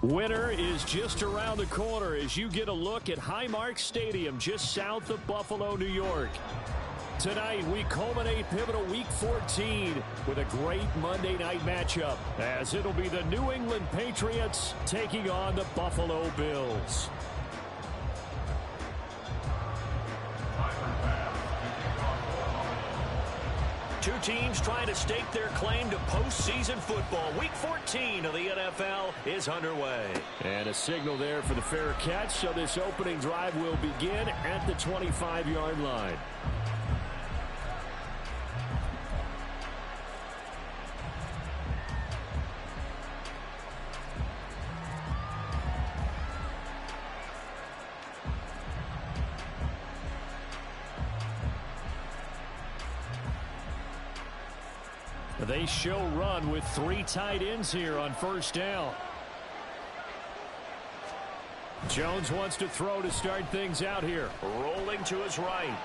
Winter is just around the corner as you get a look at Highmark Stadium just south of Buffalo, New York. Tonight, we culminate pivotal Week 14 with a great Monday night matchup, as it'll be the New England Patriots taking on the Buffalo Bills. Two teams trying to stake their claim to postseason football. Week 14 of the NFL is underway. And a signal there for the fair catch, so this opening drive will begin at the 25-yard line. They show run with three tight ends here on first down. Jones wants to throw to start things out here. Rolling to his right.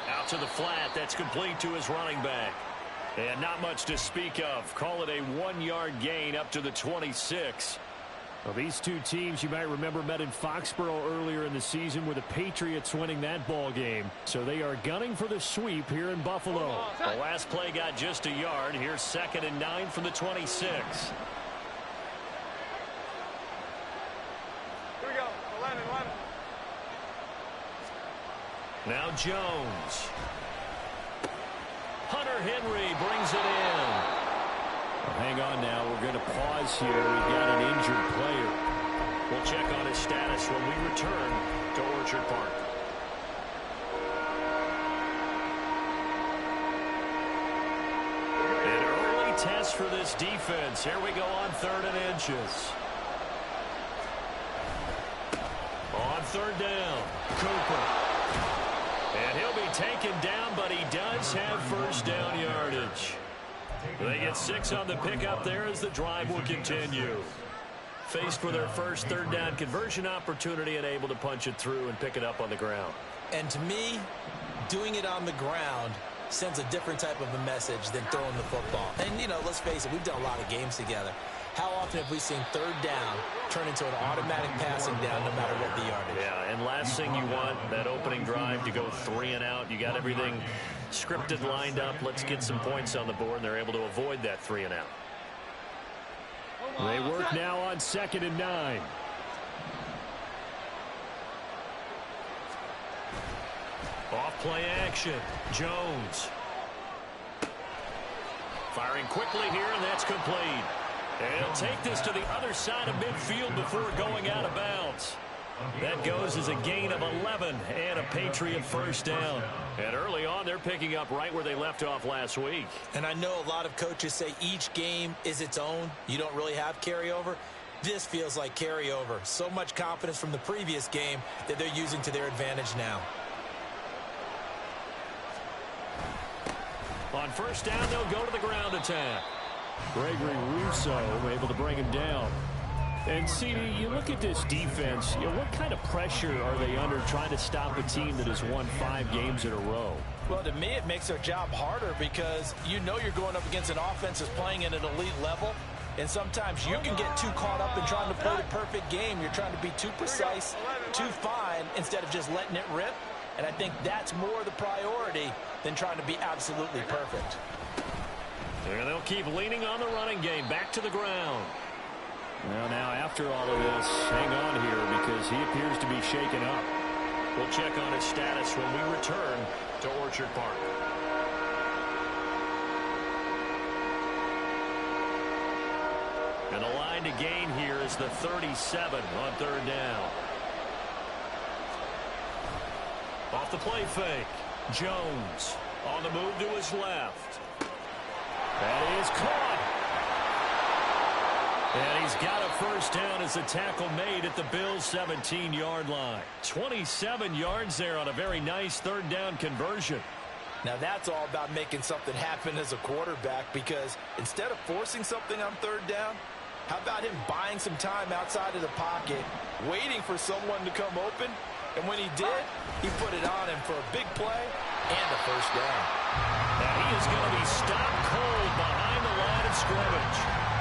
Out to the flat. That's complete to his running back. And not much to speak of. Call it a 1-yard gain up to the 26. Well, these two teams, you might remember, met in Foxborough earlier in the season with the Patriots winning that ball game. So they are gunning for the sweep here in Buffalo. The last play got just a yard. Here's 2nd and 9 from the 26. Here we go. 11. Now Jones. Hunter Henry brings it in. Hang on now. We're going to pause here. We've got an injured player. We'll check on his status when we return to Orchard Park. An early test for this defense. Here we go on 3rd and inches. On 3rd down, Cooper. And he'll be taken down, but he does have first down yardage. They get 6 on the pickup there as the drive will continue. Faced with their first 3rd down conversion opportunity and able to punch it through and pick it up on the ground. And to me, doing it on the ground sends a different type of a message than throwing the football. And, you know, let's face it, we've done a lot of games together. How often have we seen 3rd down turn into an automatic passing down no matter what the yardage? Yeah, and last thing you want, that opening drive to go 3 and out. You got everything scripted, lined up. Let's get some points on the board, and they're able to avoid that 3 and out. They work now on 2nd and 9. Off play action. Jones. Firing quickly here, and that's complete. And he'll take this to the other side of midfield before going out of bounds. That goes as a gain of 11 and a Patriot first down. And early on, they're picking up right where they left off last week. And I know a lot of coaches say each game is its own. You don't really have carryover. This feels like carryover. So much confidence from the previous game that they're using to their advantage now. On first down, they'll go to the ground attack. Gregory Rousseau able to bring him down. And, CD, you look at this defense, you know, what kind of pressure are they under trying to stop a team that has won 5 games in a row? Well, to me, it makes their job harder because you know you're going up against an offense that's playing at an elite level. And sometimes you can get too caught up in trying to play the perfect game. You're trying to be too precise, too fine, instead of just letting it rip. And I think that's more the priority than trying to be absolutely perfect. And they'll keep leaning on the running game. Back to the ground. Well, now, after all of this, hang on here because he appears to be shaken up. We'll check on his status when we return to Orchard Park. And the line to gain here is the 37 on 3rd down. Off the play fake. Jones on the move to his left. That is caught. And he's got a first down as a tackle made at the Bills' 17-yard line. 27 yards there on a very nice 3rd down conversion. Now that's all about making something happen as a quarterback, because instead of forcing something on 3rd down, how about him buying some time outside of the pocket, waiting for someone to come open, and when he did, he put it on him for a big play and a first down. Now he is going to be stopped cold behind the line of scrimmage.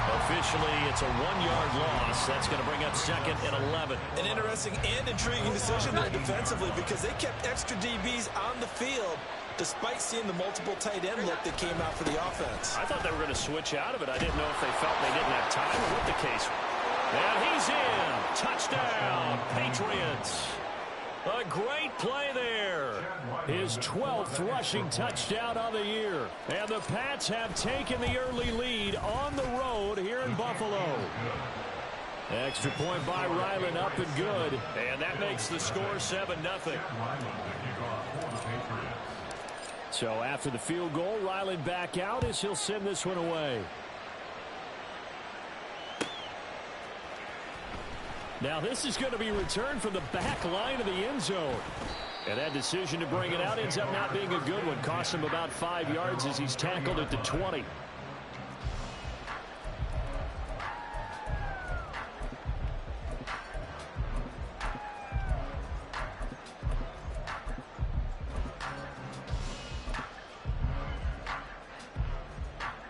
Officially, it's a 1-yard loss. That's going to bring up 2nd and 11. An interesting and intriguing decision there defensively because they kept extra DBs on the field despite seeing the multiple tight end look that came out for the offense. I thought they were going to switch out of it. I didn't know if they felt they didn't have time or what the case. And he's in. Touchdown, Patriots. A great play there. His 12th rushing touchdown on the year. And the Pats have taken the early lead on the road here in Buffalo. Extra point by Ryland, up and good. And that makes the score 7-0. So after the field goal, Ryland back out as he'll send this one away. Now this is going to be returned from the back line of the end zone. And that decision to bring it out ends up not being a good one. Costs him about 5 yards as he's tackled at the 20.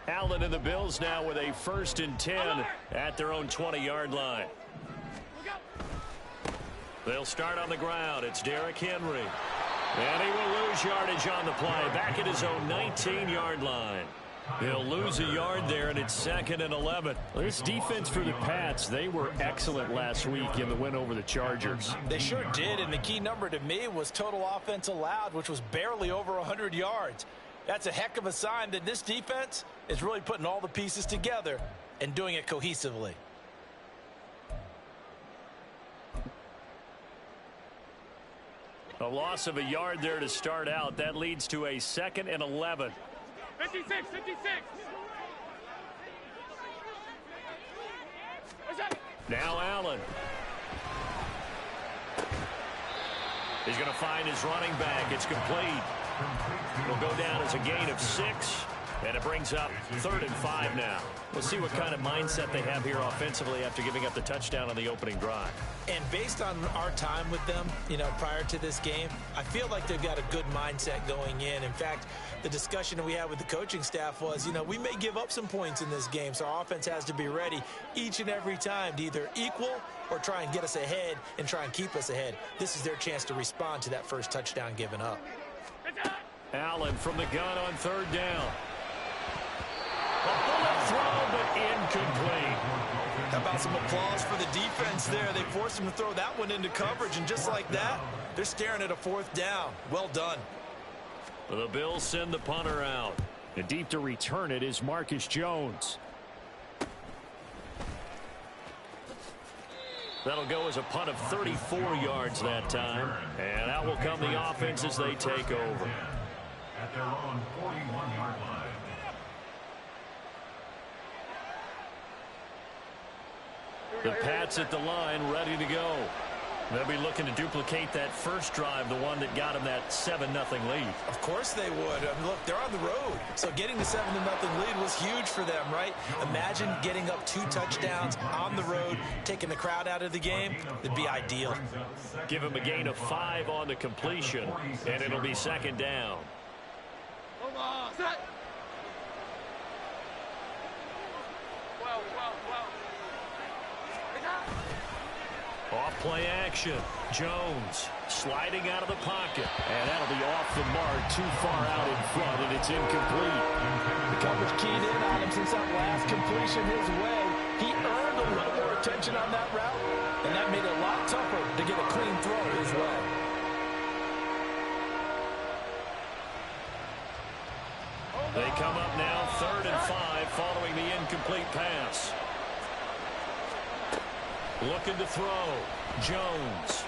Allen and the Bills now with a 1st and 10 at their own 20-yard line. They'll start on the ground. It's Derrick Henry. And he will lose yardage on the play. Back at his own 19-yard line. He'll lose a yard there, and it's 2nd and 11. This defense for the Pats, they were excellent last week in the win over the Chargers. They sure did, and the key number to me was total offense allowed, which was barely over 100 yards. That's a heck of a sign that this defense is really putting all the pieces together and doing it cohesively. A loss of a yard there to start out. That leads to a 2nd and 11. 56. Now Allen. He's going to find his running back. It's complete. It'll go down as a gain of 6. And it brings up 3rd and 5 now. We'll see what kind of mindset they have here offensively after giving up the touchdown on the opening drive. And based on our time with them, prior to this game, I feel like they've got a good mindset going in. In fact, the discussion that we had with the coaching staff was, we may give up some points in this game, so our offense has to be ready each and every time to either equal or try and get us ahead and try and keep us ahead. This is their chance to respond to that first touchdown given up. Allen from the gun on 3rd down. A bullet throw, but incomplete. How about some applause for the defense there? They forced him to throw that one into coverage, and just like that, they're staring at a 4th down. Well done. The Bills send the punter out. And deep to return it is Marcus Jones. That'll go as a punt of 34 yards that time. And out will come the offense as they take over. At their own 41-yard line. The Pats at the line, ready to go. They'll be looking to duplicate that first drive, the one that got them that 7-0 lead. Of course they would. Look, they're on the road. So getting the 7-0 lead was huge for them, right? Imagine getting up 2 touchdowns on the road, taking the crowd out of the game. It'd be ideal. Give them a gain of 5 on the completion, and it'll be 2nd down. Off play action. Jones sliding out of the pocket. And that'll be off the mark, too far out in front, and it's incomplete. The coverage keyed in on him since that last completion his way. He earned a little more attention on that route, and that made it a lot tougher to get a clean throw his way. They come up now 3rd and 5 following the incomplete pass. Looking to throw. Jones.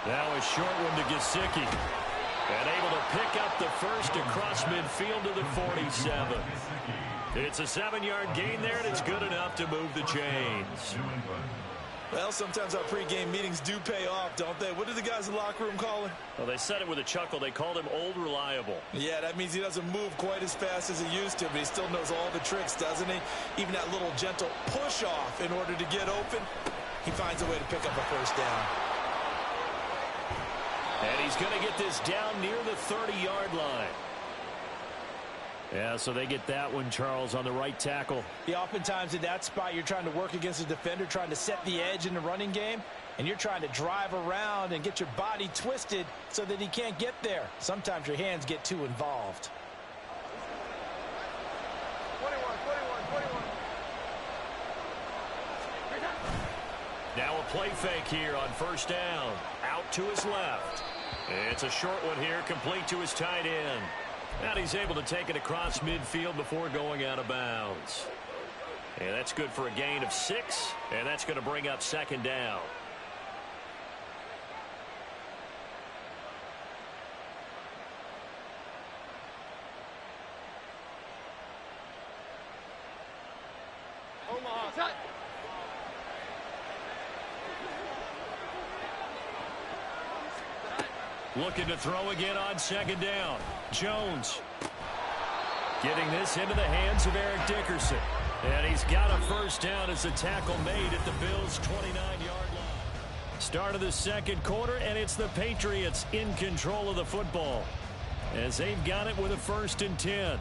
Now a short one to Gesicki. And able to pick up the first across midfield to the 47. It's a 7-yard gain there, and it's good enough to move the chains. Well, sometimes our pregame meetings do pay off, don't they? What do the guys in the locker room call him? Well, they said it with a chuckle. They called him Old Reliable. Yeah, that means he doesn't move quite as fast as he used to, but he still knows all the tricks, doesn't he? Even that little gentle push-off in order to get open. He finds a way to pick up a first down. And he's going to get this down near the 30-yard line. Yeah, so they get that one, Charles, on the right tackle. Yeah, oftentimes in that spot, you're trying to work against a defender, trying to set the edge in the running game, and you're trying to drive around and get your body twisted so that he can't get there. Sometimes your hands get too involved. 21. Now a play fake here on first down. Out to his left. It's a short one here, complete to his tight end. And he's able to take it across midfield before going out of bounds. And that's good for a gain of 6, and that's going to bring up second down. Looking to throw again on second down. Jones getting this into the hands of Eric Dickerson. And he's got a first down as the tackle made at the Bills' 29-yard line. Start of the second quarter, and it's the Patriots in control of the football as they've got it with a 1st and 10.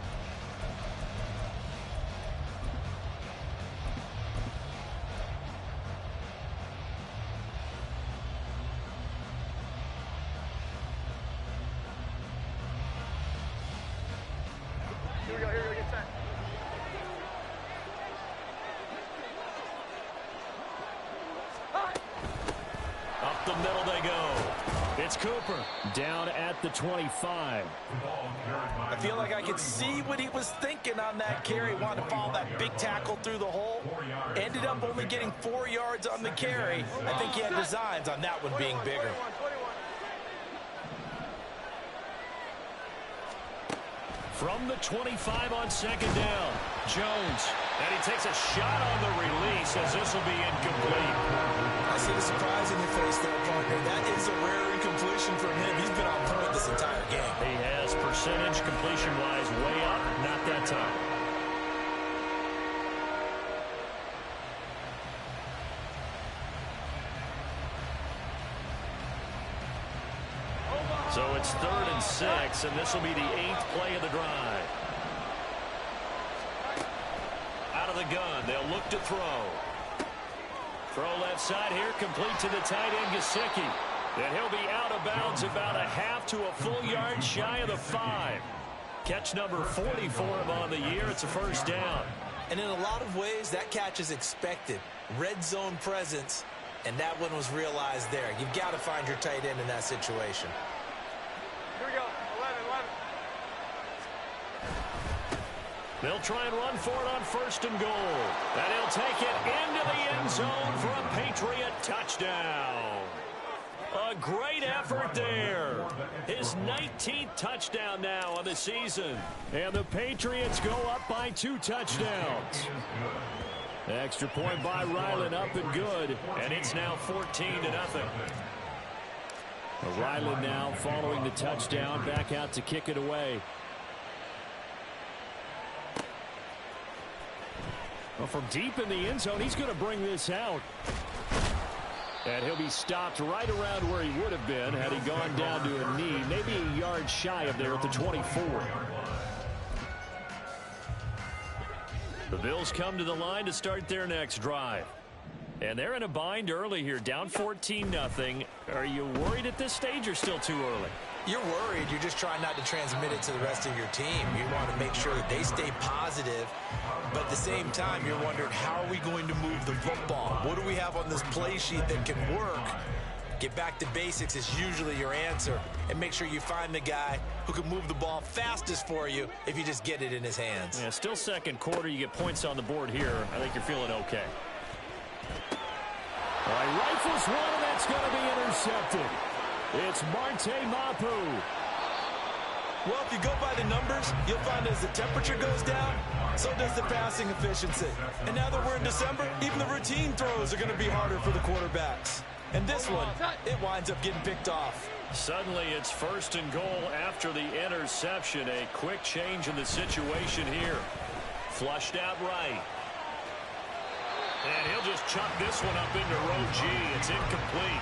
Here we go, get set. Up the middle they go. It's Cooper down at the 25. I feel like I could see what he was thinking on that carry. Wanted to follow that big tackle through the hole. Ended up only getting 4 yards on the carry. I think he had designs on that one being bigger. 21. From the 25 on second down, Jones. And he takes a shot on the release as this will be incomplete. I see the surprise in your face there, partner. That is a rare incompletion from him. He's been on point this entire game. He has percentage completion-wise way up, not that time. So it's 3rd and 6, and this will be the 8th play of the drive. Out of the gun, they'll look to throw. Throw left side here, complete to the tight end, Gesicki. And he'll be out of bounds about a half to a full yard shy of the 5. Catch number 40 for him on the year. It's a first down. And in a lot of ways, that catch is expected. Red zone presence, and that one was realized there. You've got to find your tight end in that situation. Here we go, 11. They'll try and run for it on 1st and goal. And he'll take it into the end zone for a Patriot touchdown. A great effort there. His 19th touchdown now on the season. And the Patriots go up by 2 touchdowns. Extra point by Ryland, up and good. And it's now 14-0. Ryland now following the touchdown, back out to kick it away. Well, from deep in the end zone, he's going to bring this out. And he'll be stopped right around where he would have been had he gone down to a knee, maybe a yard shy of there at the 24. The Bills come to the line to start their next drive. And they're in a bind early here, down 14-0. Are you worried at this stage or still too early? You're worried. You're just trying not to transmit it to the rest of your team. You want to make sure that they stay positive. But at the same time, you're wondering, how are we going to move the football? What do we have on this play sheet that can work? Get back to basics is usually your answer. And make sure you find the guy who can move the ball fastest for you if you just get it in his hands. Yeah, still second quarter. You get points on the board here. I think you're feeling okay. All right, rifles one, and that's going to be intercepted. It's Marte Mapu. Well, if you go by the numbers, you'll find as the temperature goes down, so does the passing efficiency. And now that we're in December, even the routine throws are going to be harder for the quarterbacks. And this one, it winds up getting picked off. Suddenly, it's 1st and goal after the interception. A quick change in the situation here. Flushed out right. And he'll just chuck this one up into row G. It's incomplete.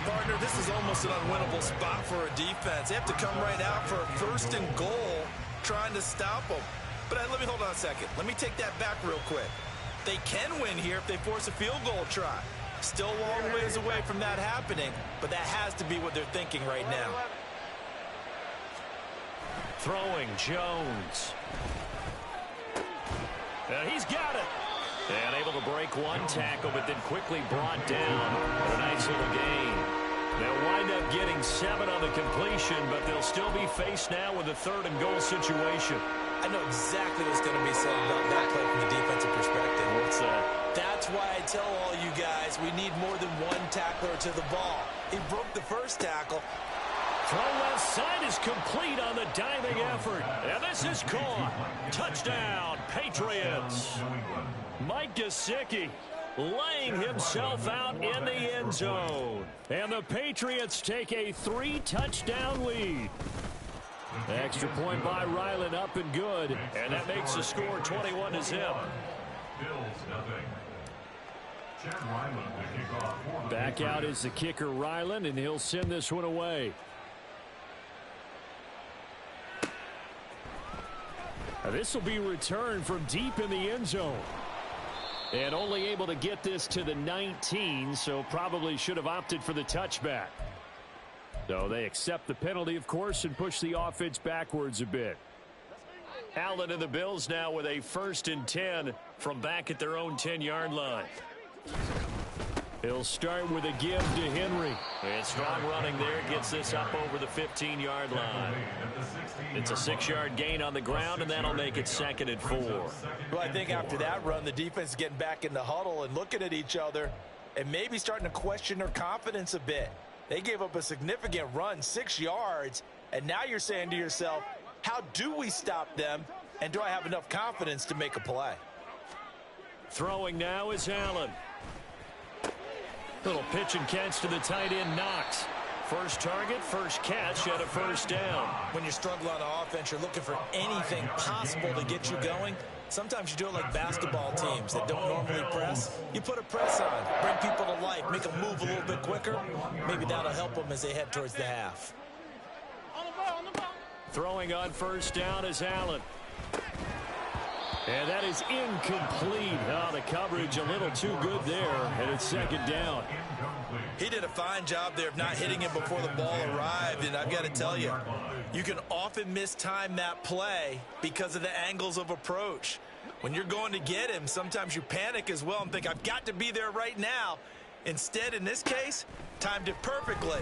Partner, this is almost an unwinnable spot for a defense. They have to come right out for a 1st and goal trying to stop them. But let me hold on a second. Let me take that back real quick. They can win here if they force a field goal try. Still a long ways away from that happening, but that has to be what they're thinking right now. Throwing Jones. And he's got it. And able to break one tackle, but then quickly brought down. A nice little gain. They'll wind up getting 7 on the completion, but they'll still be faced now with a 3rd and goal situation. I know exactly what's going to be said about that play from the defensive perspective. What's that? That's why I tell all you guys we need more than one tackler to the ball. He broke the first tackle. Throw left side is complete on the diving effort. And this is caught. Touchdown, Patriots. Mike Gesicki laying himself out in the end zone. And the Patriots take a 3-touchdown lead. Extra point by Ryland, up and good. And that makes the score 21-0. Back out is the kicker, Ryland, and he'll send this one away. This will be returned from deep in the end zone. And only able to get this to the 19, so probably should have opted for the touchback. So they accept the penalty, of course, and push the offense backwards a bit. Allen and the Bills now with a 1st and 10 from back at their own 10-yard line. He'll start with a give to Henry. And strong running there gets this up over the 15-yard line. It's a 6-yard gain on the ground, and that'll make it 2nd and 4. Well, I think after that run, the defense is getting back in the huddle and looking at each other and maybe starting to question their confidence a bit. They gave up a significant run, 6 yards, and now you're saying to yourself, how do we stop them, and do I have enough confidence to make a play? Throwing now is Allen. Little pitch and catch to the tight end, Knox. First target, first catch, and a 1st down. When you're struggling on offense, you're looking for anything possible to get you going. Sometimes you do it like basketball teams that don't normally press. You put a press on, bring people to life, make them move a little bit quicker. Maybe that'll help them as they head towards the half. Throwing on 1st down is Allen. And that is incomplete. Oh, the coverage a little too good there, and it's 2nd down. He did a fine job there of not hitting him before the ball arrived, and I've got to tell you, you can often mistime that play because of the angles of approach. When you're going to get him, sometimes you panic as well and think, I've got to be there right now. Instead, in this case, timed it perfectly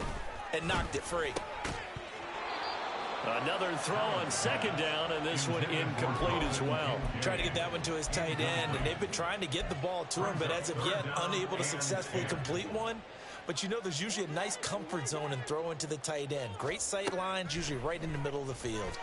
and knocked it free. Another throw on 2nd down, and this one incomplete as well. Trying to get that one to his tight end, and they've been trying to get the ball to him, but as of yet, unable to successfully complete one. But you know there's usually a nice comfort zone and throw into the tight end. Great sight lines, usually right in the middle of the field.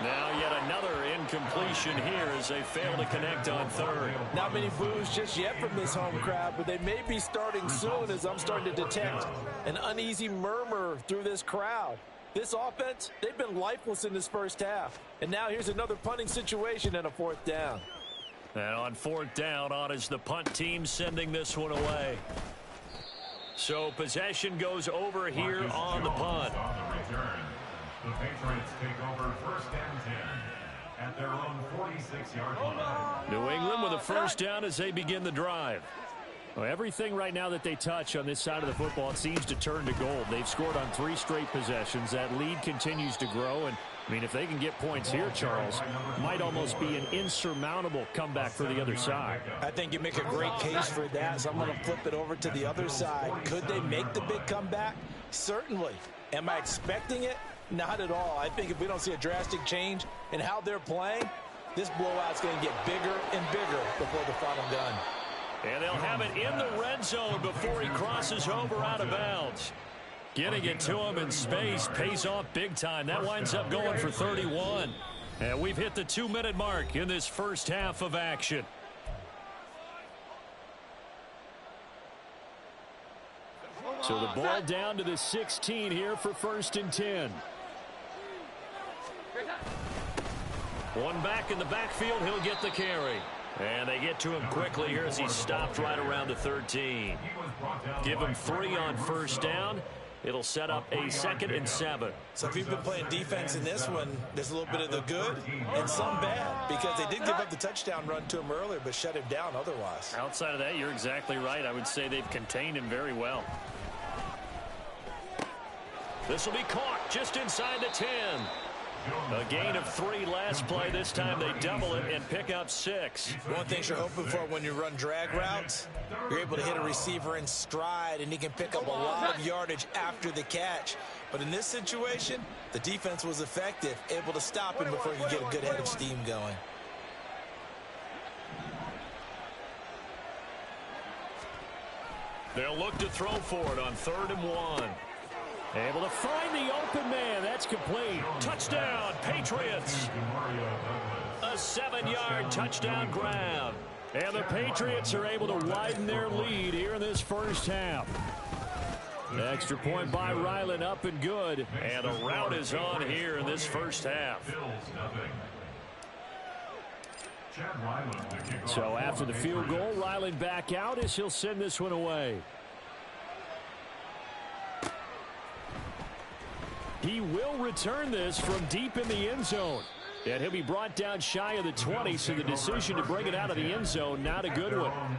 Now yet another incompletion here as they fail to connect on 3rd. Not many boos just yet from this home crowd, but they may be starting soon as I'm starting to detect an uneasy murmur through this crowd. This offense, they've been lifeless in this first half. And now here's another punting situation and a 4th down. And on 4th down, on is the punt team sending this one away. So possession goes over here on the punt. The Patriots take over 1st and 10 at their own 46-yard line. New England with a 1st down as they begin the drive. Well, everything right now that they touch on this side of the football, it seems to turn to gold. They've scored on 3 straight possessions. That lead continues to grow. And, I mean, if they can get points here, Charles, might almost be an insurmountable comeback for the other side. I think you make a great case for that, so I'm going to flip it over to the other side. Could they make the big comeback? Certainly. Am I expecting it? Not at all. I think if we don't see a drastic change in how they're playing, this blowout's going to get bigger and bigger before the final gun. And they'll have it in the red zone before he crosses over out of bounds. Getting it to him in space pays off big time. That winds up going for 31. And we've hit the 2-minute mark in this first half of action. So the ball down to the 16 here for 1st and 10. One back in the backfield, he'll get the carry. And they get to him quickly here as he stopped right around the 13. Give him 3 on 1st down. It'll set up a 2nd and 7. So if you've been playing defense in this one, there's a little bit of the good and some bad, because they did give up the touchdown run to him earlier but shut him down otherwise. Outside of that, you're exactly right. I would say they've contained him very well. This will be caught just inside the 10. A gain of 3 last play. This time they double it and pick up 6. One thing you're hoping for when you run drag routes, you're able to hit a receiver in stride, and he can pick up a lot of yardage after the catch. But in this situation, the defense was effective, able to stop him before he could get a good head of steam going. They'll look to throw for it on 3rd and 1. Able to find the open man. That's complete. Touchdown, Patriots. A 7-yard touchdown grab. And the Patriots are able to widen their lead here in this first half. Extra point by Ryland, up and good. And a rout is on here in this first half. So after the field goal, Ryland back out as he'll send this one away. He will return this from deep in the end zone. And he'll be brought down shy of the 20, so the decision to bring it out of the end zone, not a good one.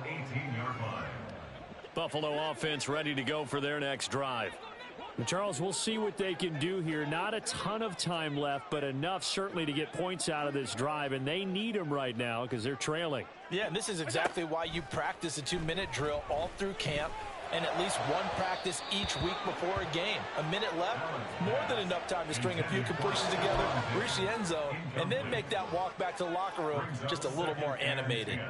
Buffalo offense ready to go for their next drive. And Charles, we'll see what they can do here. Not a ton of time left, but enough certainly to get points out of this drive, and they need them right now because they're trailing. Yeah, and this is exactly why you practice a 2-minute drill all through camp, and at least one practice each week before a game. A minute left, more than enough time to string a few completions together, reach the end zone, and then make that walk back to the locker room just a little more animated.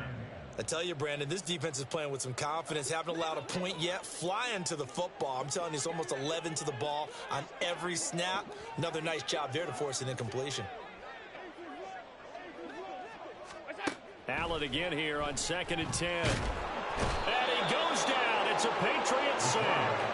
I tell you, Brandon, this defense is playing with some confidence. Haven't allowed a point yet. Flying to the football. I'm telling you, it's almost 11 to the ball on every snap. Another nice job there to force an incompletion. Allen again here on 2nd and 10. And he goes down. It's a Patriots sack.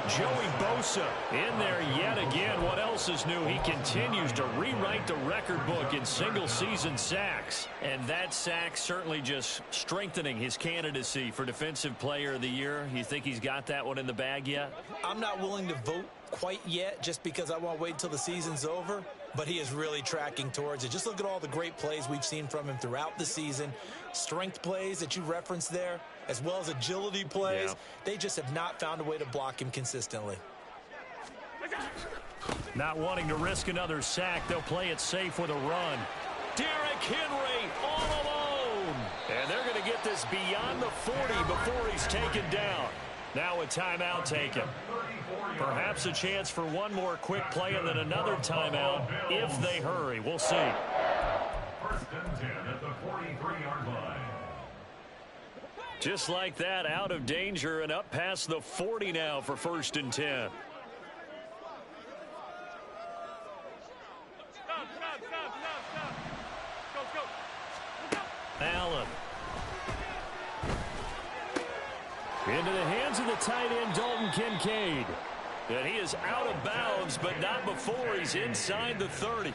Joey Bosa in there yet again. What else is new? He continues to rewrite the record book in single-season sacks. And that sack certainly just strengthening his candidacy for Defensive Player of the Year. You think he's got that one in the bag yet? I'm not willing to vote quite yet just because I want to wait until the season's over. But he is really tracking towards it. Just look at all the great plays we've seen from him throughout the season. Strength plays that you referenced there, as well as agility plays. Yeah. They just have not found a way to block him consistently. Not wanting to risk another sack, they'll play it safe with a run. Derrick Henry all alone. And they're going to get this beyond the 40 before he's taken down. Now a timeout taken. Perhaps a chance for one more quick play and then another timeout if they hurry. We'll see. 1st and 10 at the 43-yard line. Just like that, out of danger and up past the 40 now for 1st and 10. Allen. Into the hands of the tight end, Dalton Kincaid. And he is out of bounds, but not before he's inside the 30.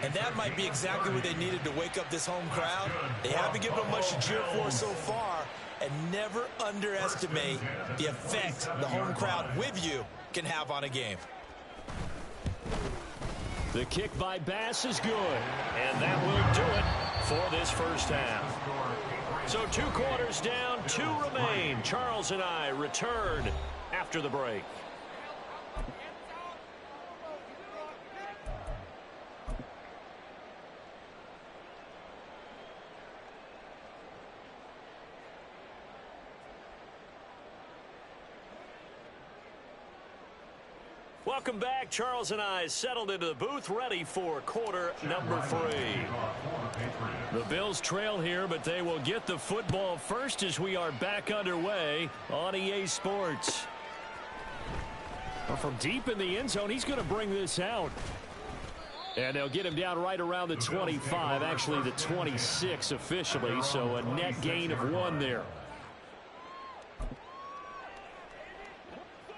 And that might be exactly what they needed to wake up this home crowd. They haven't given them much to cheer for so far. And never underestimate the effect the home crowd with you can have on a game. The kick by Bass is good. And that will do it for this first half. So 2 quarters down, 2 remain. Charles and I return after the break. Welcome back. Charles and I settled into the booth, ready for quarter number 3. The Bills trail here, but they will get the football first as we are back underway on EA Sports. Well, from deep in the end zone, he's going to bring this out. And they'll get him down right around the 25, actually the 26 officially, so a net gain of 1 there.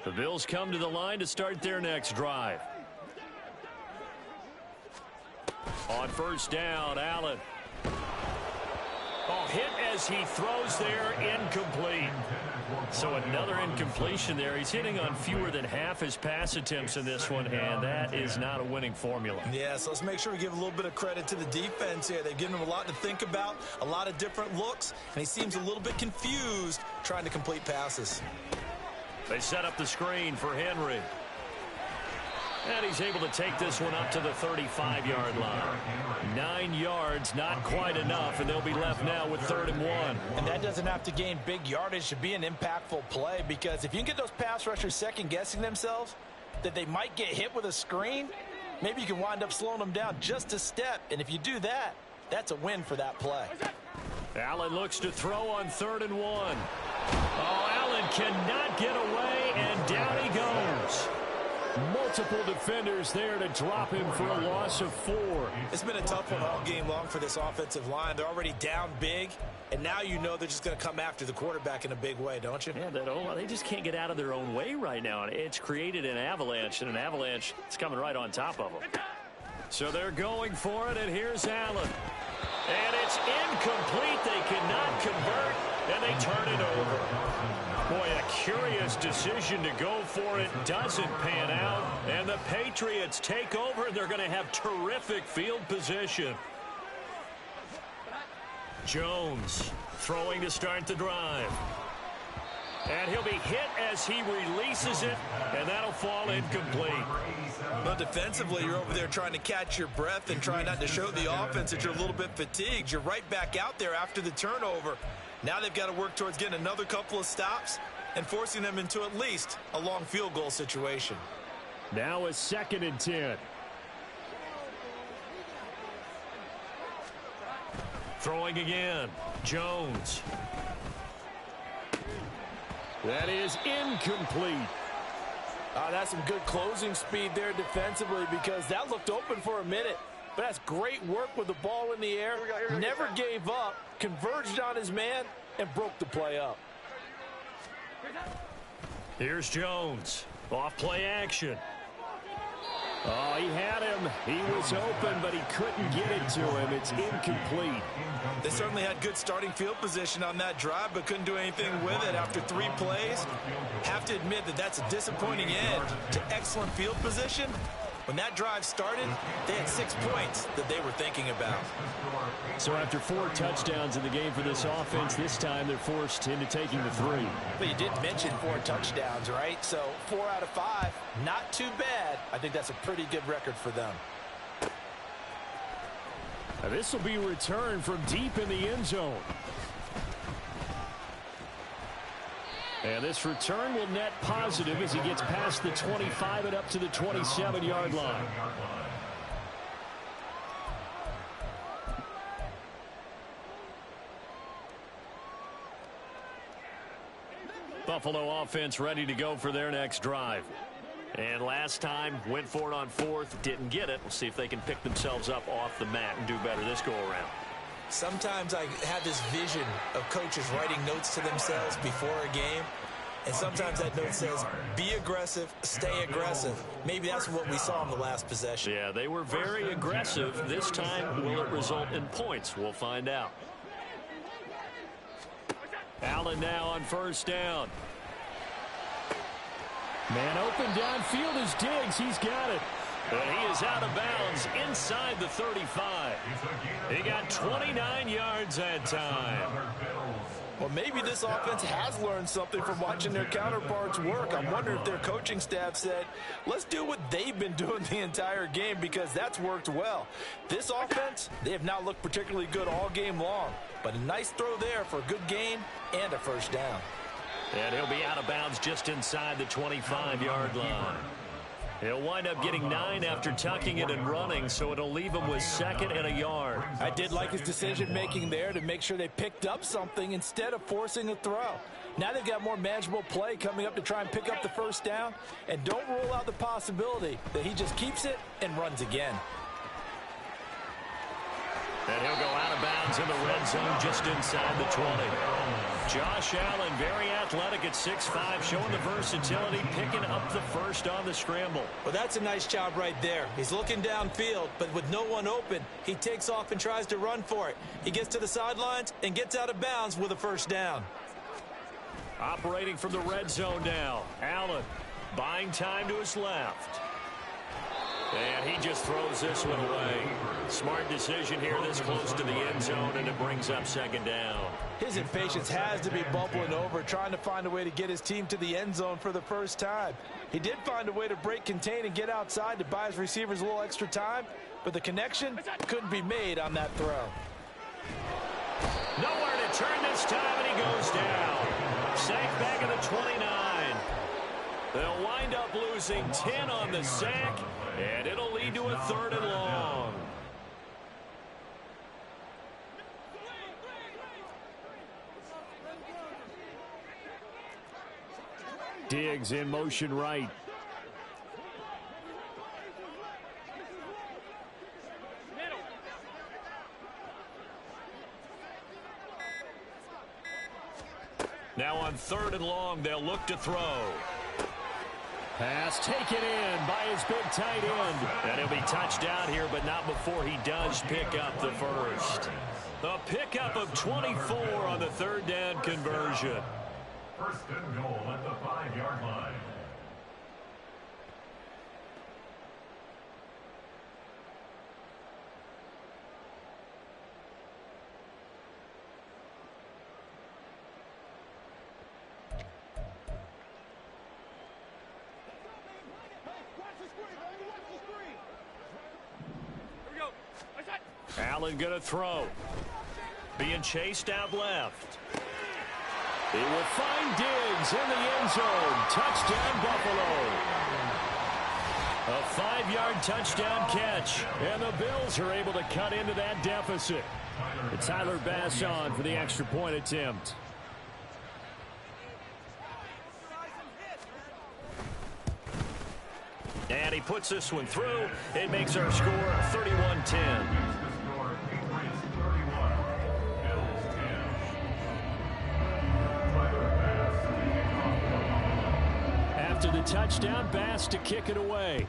The Bills come to the line to start their next drive. On 1st down, Allen. Oh, hit as he throws there, incomplete. So another incompletion there. He's hitting on fewer than half his pass attempts in this one, and that is not a winning formula. Yeah, so let's make sure we give a little bit of credit to the defense here. They've given him a lot to think about, a lot of different looks, and he seems a little bit confused trying to complete passes. They set up the screen for Henry. And he's able to take this one up to the 35-yard line. 9 yards, not quite enough, and they'll be left now with 3rd and 1. And that doesn't have to gain big yardage to be an impactful play, because if you can get those pass rushers second-guessing themselves that they might get hit with a screen, maybe you can wind up slowing them down just a step. And if you do that, that's a win for that play. Allen looks to throw on 3rd and 1. Oh, Allen cannot get away, and down he goes. Multiple defenders there to drop him for a loss of 4. It's been a tough one all game long for this offensive line. They're already down big, and now you know they're just going to come after the quarterback in a big way, don't you? Yeah, they just can't get out of their own way right now. It's created an avalanche, and an avalanche is coming right on top of them. So they're going for it, and here's Allen. And it's incomplete. They cannot convert, and they turn it over. Boy, a curious decision to go for it. Doesn't pan out, and the Patriots take over, and they're going to have terrific field position. Jones throwing to start the drive. And he'll be hit as he releases it, and that'll fall incomplete. But defensively, you're over there trying to catch your breath and trying not to show the offense that you're a little bit fatigued. You're right back out there after the turnover. Now they've got to work towards getting another couple of stops and forcing them into at least a long field goal situation. Now a 2nd and 10. Throwing again. Jones. That is incomplete. That's some good closing speed there defensively, because that looked open for a minute. But that's great work with the ball in the air. Never gave up, converged on his man, and broke the play up. Here's Jones. Off play action. Oh, he had him. He was open, but he couldn't get it to him. It's incomplete. They certainly had good starting field position on that drive, but couldn't do anything with it after 3 plays. Have to admit that that's a disappointing end to excellent field position. When that drive started, they had 6 points that they were thinking about. So after 4 touchdowns in the game for this offense, this time they're forced into taking the 3. But you did mention 4 touchdowns, right? So 4 out of 5, not too bad. I think that's a pretty good record for them. Now this will be returned from deep in the end zone. And this return will net positive as he gets past the 25 and up to the 27-yard line. Buffalo offense ready to go for their next drive. And last time, went for it on 4th, didn't get it. We'll see if they can pick themselves up off the mat and do better this go-around. Sometimes I have this vision of coaches writing notes to themselves before a game, and sometimes that note says, be aggressive, stay aggressive. Maybe that's what we saw in the last possession. Yeah, they were very aggressive. This time, will it result in points? We'll find out. Allen now on 1st down. Man open downfield is Diggs. He's got it. And he is out of bounds inside the 35. He got 29 yards that time. Well, maybe this offense has learned something from watching their counterparts work. I'm wondering if their coaching staff said, let's do what they've been doing the entire game, because that's worked well. This offense, they have not looked particularly good all game long, but a nice throw there for a good gain and a 1st down. And he'll be out of bounds just inside the 25-yard line. He'll wind up getting 9 after tucking it and running, so it'll leave him with 2nd and a yard. I did like his decision-making there to make sure they picked up something instead of forcing a throw. Now they've got more manageable play coming up to try and pick up the 1st down, and don't rule out the possibility that he just keeps it and runs again. And he'll go out of bounds in the red zone just inside the 20. Josh Allen, very athletic at 6'5", showing the versatility, picking up the first on the scramble. Well, that's a nice job right there. He's looking downfield, but with no one open, he takes off and tries to run for it. He gets to the sidelines and gets out of bounds with a first down. Operating from the red zone now. Allen buying time to his left. And he just throws this one away. Smart decision here this close to the end zone, and it brings up second down. His impatience has to be bubbling over, trying to find a way to get his team to the end zone for the first time. He did find a way to break contain and get outside to buy his receivers a little extra time, but the connection couldn't be made on that throw. Nowhere to turn this time, and he goes down. Sacked back at the 29. They'll wind up losing 10 on the sack, and it'll lead to a 3rd and long. Diggs in motion right. Now on 3rd and long, they'll look to throw. Pass taken in by his big tight end. And he'll be touchdown here, but not before he does pick up the first. A pickup of 24 on the 3rd down conversion. First and goal at the 5-yard line. Allen going to throw. Being chased out left. He will find Diggs in the end zone. Touchdown, Buffalo. A 5-yard touchdown catch. And the Bills are able to cut into that deficit. It's Tyler Bass on for the extra point attempt. And he puts this one through. It makes our score 31-10. After the touchdown, Bass to kick it away.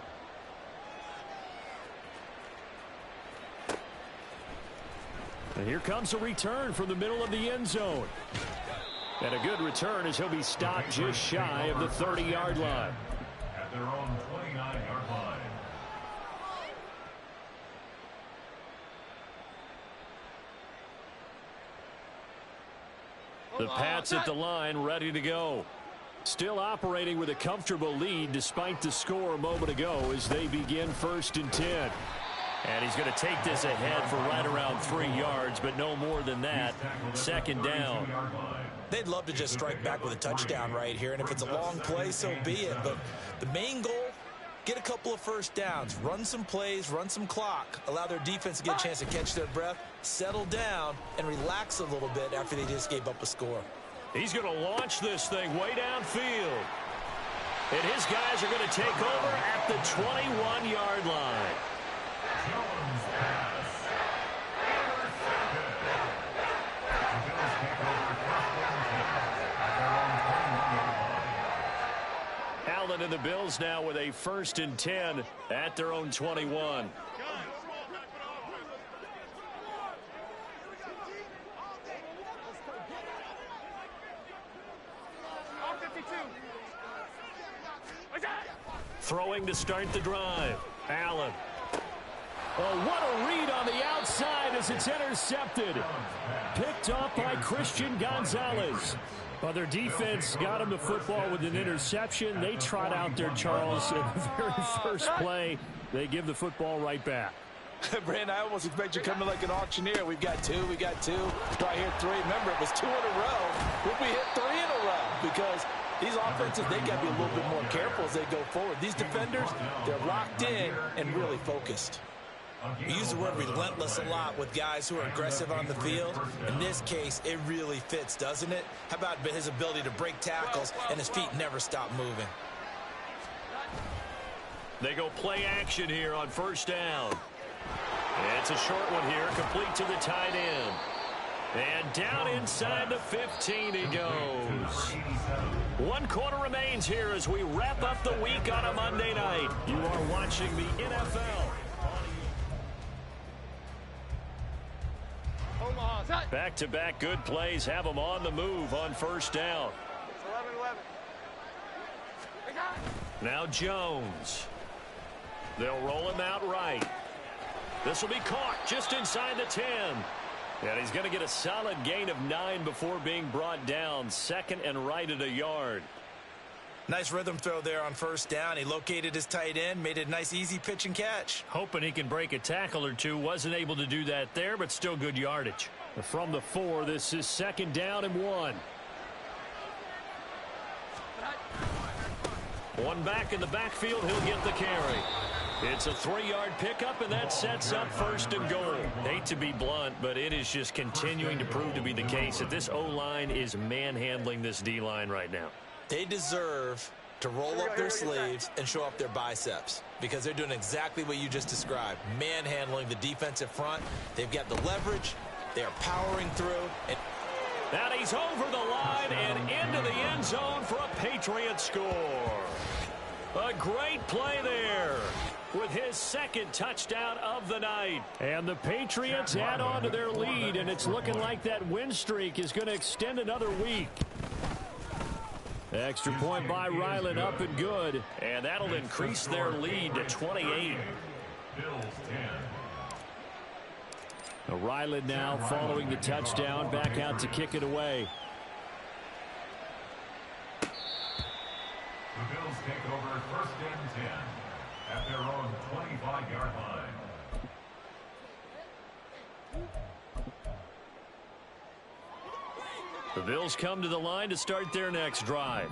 And here comes a return from the middle of the end zone. And a good return as he'll be stopped just shy of the 30-yard line. At their own 29-yard line. The Pats at the line, ready to go. Still operating with a comfortable lead despite the score a moment ago as they begin 1st and 10. And he's going to take this ahead for right around 3 yards, but no more than that. 2nd down. They'd love to just strike back with a touchdown right here, and if it's a long play, so be it. But the main goal, get a couple of first downs, run some plays, run some clock, allow their defense to get a chance to catch their breath, settle down, and relax a little bit after they just gave up a score. He's going to launch this thing way downfield. And his guys are going to take over at the 21-yard line. Allen and the Bills now with a 1st and 10 at their own 21. Throwing to start the drive. Allen. Oh, what a read on the outside as it's intercepted. Picked off by Christian Gonzalez. Well, their defense got him the football with an interception. They trot out there, Charles, in the very first play. They give the football right back. Brandon, I almost expect you coming like an auctioneer. We've got two. Do I hear 3? Remember, it was 2 in a row. Would we hit 3 in a row? Because these offenses, they got to be a little bit more careful as they go forward. These defenders, they're locked in and really focused. We use the word relentless a lot with guys who are aggressive on the field. In this case, it really fits, doesn't it? How about his ability to break tackles and his feet never stop moving? They go play action here on 1st down. It's a short one here, complete to the tight end. And down inside the 15 he goes. 1 quarter remains here as we wrap up the week on a Monday night. You are watching the NFL. Back-to-back good plays have them on the move on first down. It's 11-11. Now Jones. They'll roll him out right. This will be caught just inside the 10. And he's going to get a solid gain of 9 before being brought down. Second and right at a yard. Nice rhythm throw there on first down. He located his tight end, made it a nice easy pitch and catch. Hoping he can break a tackle or two. Wasn't able to do that there, but still good yardage. From the 4, this is second down and 1. One back in the backfield, he'll get the carry. It's a 3-yard pickup, and that sets up first and goal. Hate to be blunt, but it is just continuing to prove to be the case that this O-line is manhandling this D-line right now. They deserve to roll up their sleeves and show off their biceps because they're doing exactly what you just described, manhandling the defensive front. They've got the leverage. They are powering through. And he's over the line and into the end zone for a Patriot score. A great play there with his second touchdown of the night. And the Patriots add on to their lead, and it's looking like that win streak is going to extend another week. Extra point by Ryland, up and good. And that'll increase their lead to 28. Bills 10. Ryland now following the touchdown, back out to kick it away. The Bills take over first and 10 at their own 25-yard line. The Bills come to the line to start their next drive.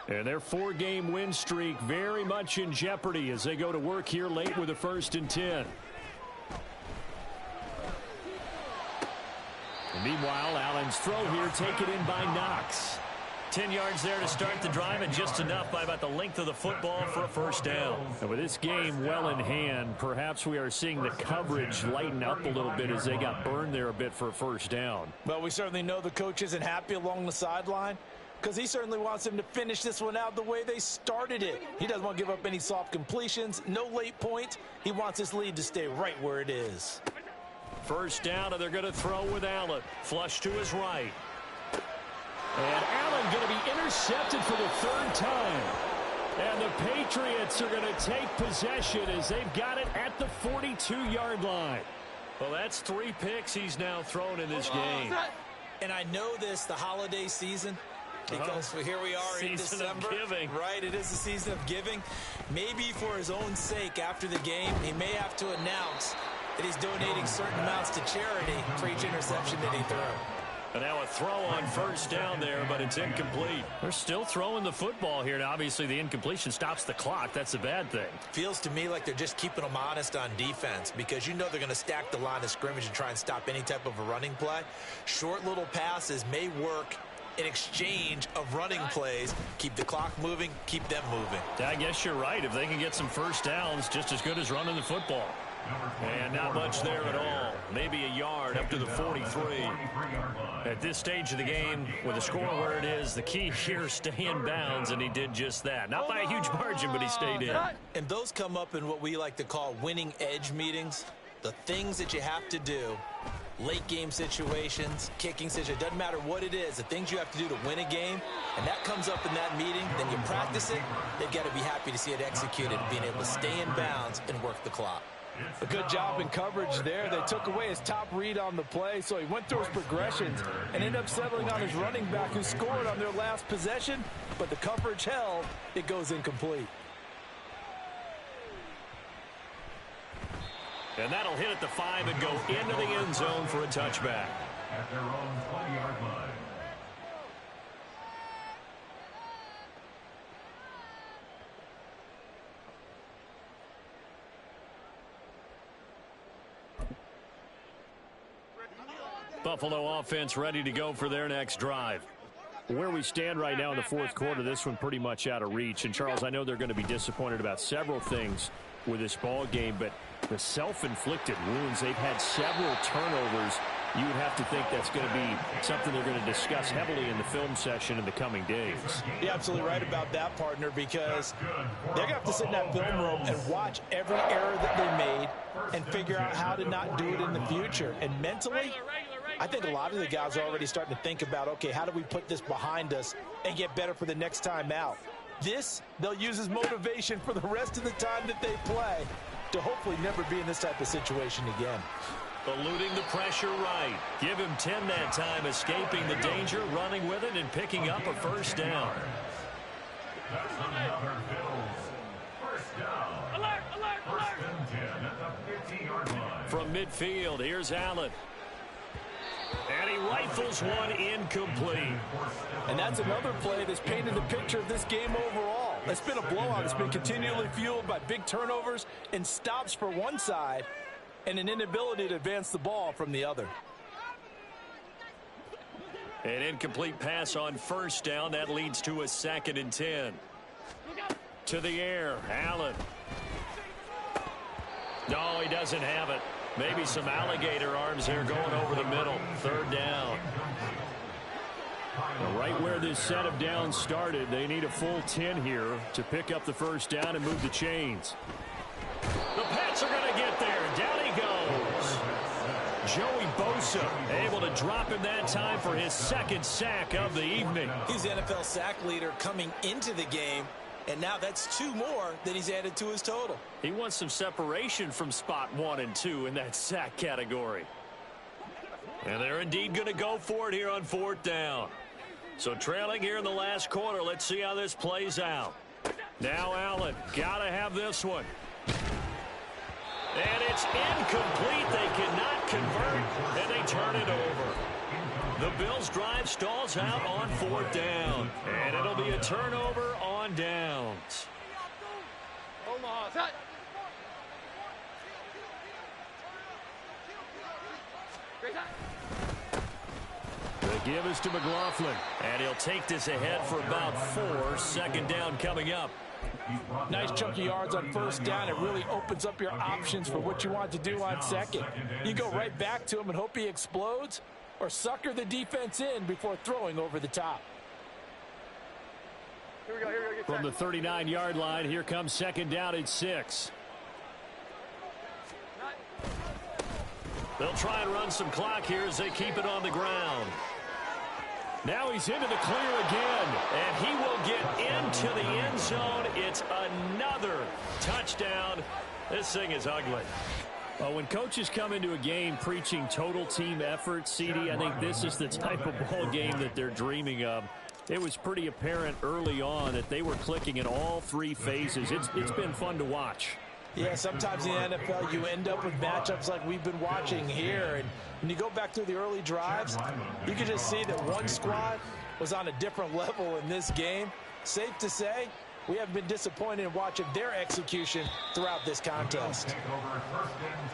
And their 4-game win streak very much in jeopardy as they go to work here late with a first and 10. And meanwhile, Allen's throw here taken in by Knox. 10 yards there to start the drive, and just enough by about the length of the football for a first down. And with this game well in hand, perhaps we are seeing the coverage lighten up a little bit as they got burned there a bit for a first down. Well, we certainly know the coach isn't happy along the sideline because he certainly wants them to finish this one out the way they started it. He doesn't want to give up any soft completions, no late points. He wants his lead to stay right where it is. First down, and they're going to throw with Allen. Flush to his right. And Allen going to be intercepted for the 3rd time. And the Patriots are going to take possession as they've got it at the 42-yard line. Well, that's 3 picks he's now thrown in this game. And I know this, the holiday season, because here we are in December. Of giving. Right, it is the season of giving. Maybe for his own sake after the game, he may have to announce that he's donating certain amounts to charity for each interception that he threw. And now a throw on first down there, but it's incomplete. They're still throwing the football here. Now, obviously, the incompletion stops the clock. That's a bad thing. Feels to me like they're just keeping them honest on defense because you know they're going to stack the line of scrimmage and try and stop any type of a running play. Short little passes may work in exchange of running plays. Keep the clock moving, keep them moving. I guess you're right. If they can get some first downs, just as good as running the football. And not much there at all. Maybe a yard up to the 43. At this stage of the game, with the score where it is, the key here, stay in bounds, and he did just that. Not by a huge margin, but he stayed in. And those come up in what we like to call winning edge meetings. The things that you have to do, late game situations, kicking situations, doesn't matter what it is, the things you have to do to win a game, and that comes up in that meeting, then you practice it, they've got to be happy to see it executed, being able to stay in bounds and work the clock. A good job in coverage there. They took away his top read on the play, so he went through his progressions and ended up settling on his running back who scored on their last possession, but the coverage held. It goes incomplete. And that'll hit at the 5 and go into the end zone for a touchback. At their own 20-yard line. Buffalo offense ready to go for their next drive. Where we stand right now in the 4th quarter, this one pretty much out of reach. And, Charles, I know they're going to be disappointed about several things with this ball game, but the self-inflicted wounds, they've had several turnovers you would have to think that's going to be something they're going to discuss heavily in the film session in the coming days. You're absolutely right about that, partner, because they're going to have to sit in that film room and watch every error that they made and figure out how to not do it in the future. And mentally, I think a lot of the guys are already starting to think about, okay, how do we put this behind us and get better for the next time out? This, they'll use as motivation for the rest of the time that they play to hopefully never be in this type of situation again. Eluding the pressure right. Give him 10 that time, escaping the danger, running with it, and picking up a first down. That's another Bills first down. Alert, alert, First alert. and 10 at the 50-yard line. From midfield, here's Allen. And he rifles one incomplete. And that's another play that's painted the picture of this game overall. It's been a blowout. It's been continually fueled by big turnovers and stops for one side and an inability to advance the ball from the other. An incomplete pass on first down. That leads to a 2nd and 10. To the air, Allen. No, he doesn't have it. Maybe some alligator arms there going over the middle. 3rd down. Right where this set of downs started, they need a full 10 here to pick up the first down and move the chains. The Pats are going to get there. Down he goes. Joey Bosa able to drop him that time for his 2nd sack of the evening. He's the NFL sack leader coming into the game, and now that's 2 more that he's added to his total. He wants some separation from spot 1 and 2 in that sack category. And they're indeed going to go for it here on 4th down. So trailing here in the last quarter, let's see how this plays out. Now Allen, got to have this one. And it's incomplete. They cannot convert, and they turn it over. The Bills' drive stalls out on 4th down, and it'll be a turnover on downs. Omaha, set. Great time. The give is to McLaughlin, and he'll take this ahead for about 4. 2nd down coming up. Nice chunky yards on 1st down. It really opens up your options for what you want to do on 2nd. You go right back to him and hope he explodes, or sucker the defense in before throwing over the top. Here we go, get From the set. 39-yard line, here comes 2nd down at 6. They'll try and run some clock here as they keep it on the ground. Now he's into the clear again, and he will get into the end zone. It's another touchdown. This thing is ugly. When coaches come into a game preaching total team effort, CD, I think this is the type of ball game that they're dreaming of. It was pretty apparent early on that they were clicking in all 3 phases. It's been fun to watch. Yeah, sometimes in the NFL you end up with matchups like we've been watching here. And when you go back through the early drives, you can just see that one squad was on a different level in this game. Safe to say, we have been disappointed in watching their execution throughout this contest. Take over 1st and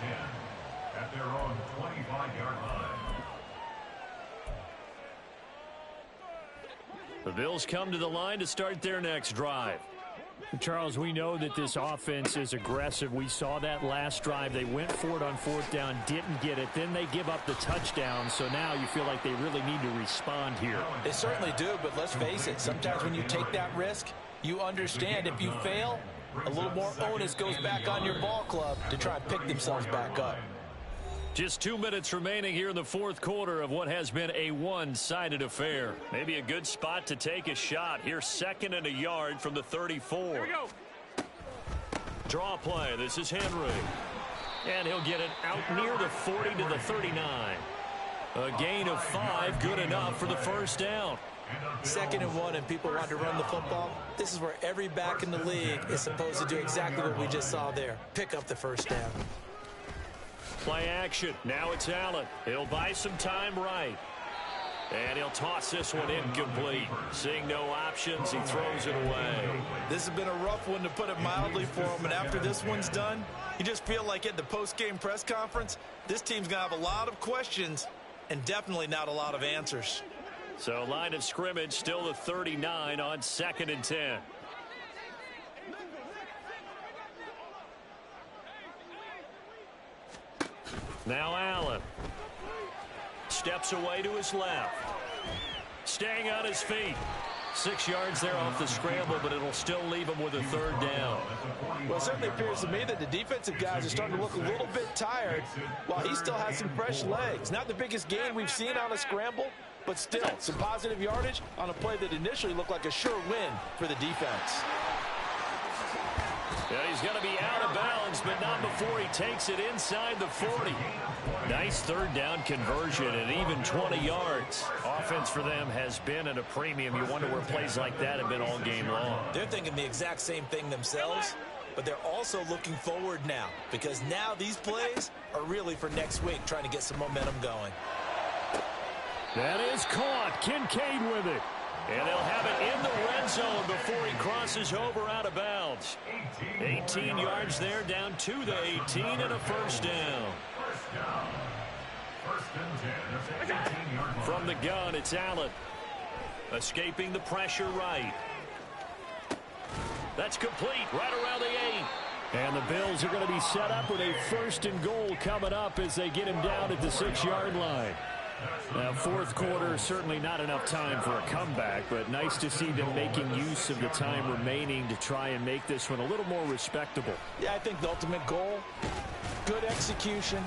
10 at their own 25-yard line. The Bills come to the line to start their next drive. Charles, we know that this offense is aggressive. We saw that last drive. They went for it on 4th down, didn't get it. Then they give up the touchdown. So now you feel like they really need to respond here. They certainly do, but let's face it. Sometimes when you take that risk, you understand if you fail, a little more onus goes back on your ball club to try and pick themselves back up. Just 2 minutes remaining here in the 4th quarter of what has been a one-sided affair. Maybe a good spot to take a shot. Here's 2nd and a yard from the 34. Here we go. Draw play. This is Henry. And he'll get it out near the 40 to the 39. A gain of 5, good enough for the first down. 2nd and 1 and people want to run the football. This is where every back in the league is supposed to do exactly what we just saw there. Pick up the first down. Play action. Now it's Allen. He'll buy some time right. And he'll toss this one incomplete. Seeing no options, he throws it away. This has been a rough one, to put it mildly, for him. And after this one's done, you just feel like at the post-game press conference, this team's going to have a lot of questions and definitely not a lot of answers. So line of scrimmage still the 39 on 2nd and 10. Now Allen. steps away to his left. Staying on his feet. 6 yards there off the scramble, but it'll still leave him with a third down. Well, it certainly appears to me that the defensive guys are starting to look a little bit tired while he still has some fresh legs. Not the biggest gain we've seen on a scramble, but still some positive yardage on a play that initially looked like a sure win for the defense. Yeah, he's going to be out of bounds, but not before he takes it inside the 40. Nice third down conversion and even 20 yards. Offense for them has been at a premium. You wonder where plays like that have been all game long. They're thinking the exact same thing themselves, but they're also looking forward now because now these plays are really for next week, trying to get some momentum going. That is caught. Kincaid with it. And they'll have it in the red zone before he crosses over out of bounds. 18 yards there, down to the 18 and a first down. From the gun, it's Allen. Escaping the pressure right. That's complete right around the 8. And the Bills are going to be set up with a 1st and goal coming up as they get him down at the 6-yard line. Now, fourth quarter, certainly not enough time for a comeback, but nice to see them making use of the time remaining to try and make this one a little more respectable. Yeah, I think the ultimate goal, good execution,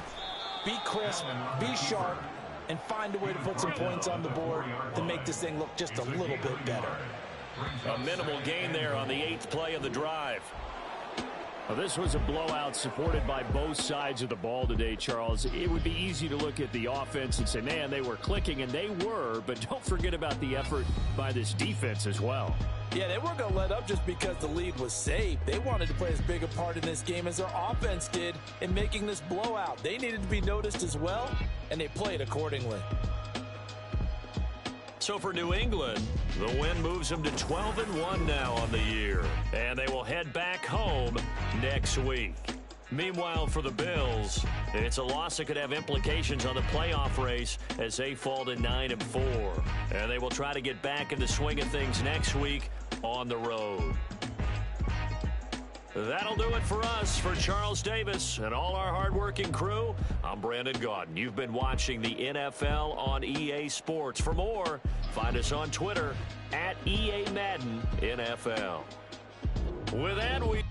be crisp, be sharp, and find a way to put some points on the board to make this thing look just a little bit better. A minimal gain there on the 8th play of the drive. Well, this was a blowout supported by both sides of the ball today, Charles. It would be easy to look at the offense and say, man, they were clicking, and they were, but don't forget about the effort by this defense as well. Yeah, they weren't going to let up just because the lead was safe. They wanted to play as big a part in this game as their offense did in making this blowout. They needed to be noticed as well, and they played accordingly. So for New England, the win moves them to 12-1 now on the year. And they will head back home next week. Meanwhile, for the Bills, it's a loss that could have implications on the playoff race as they fall to 9-4. And they will try to get back in the swing of things next week on the road. That'll do it for us. For Charles Davis and all our hardworking crew, I'm Brandon Gaudin. You've been watching the NFL on EA Sports. For more, find us on Twitter @EA Madden NFL. With that, we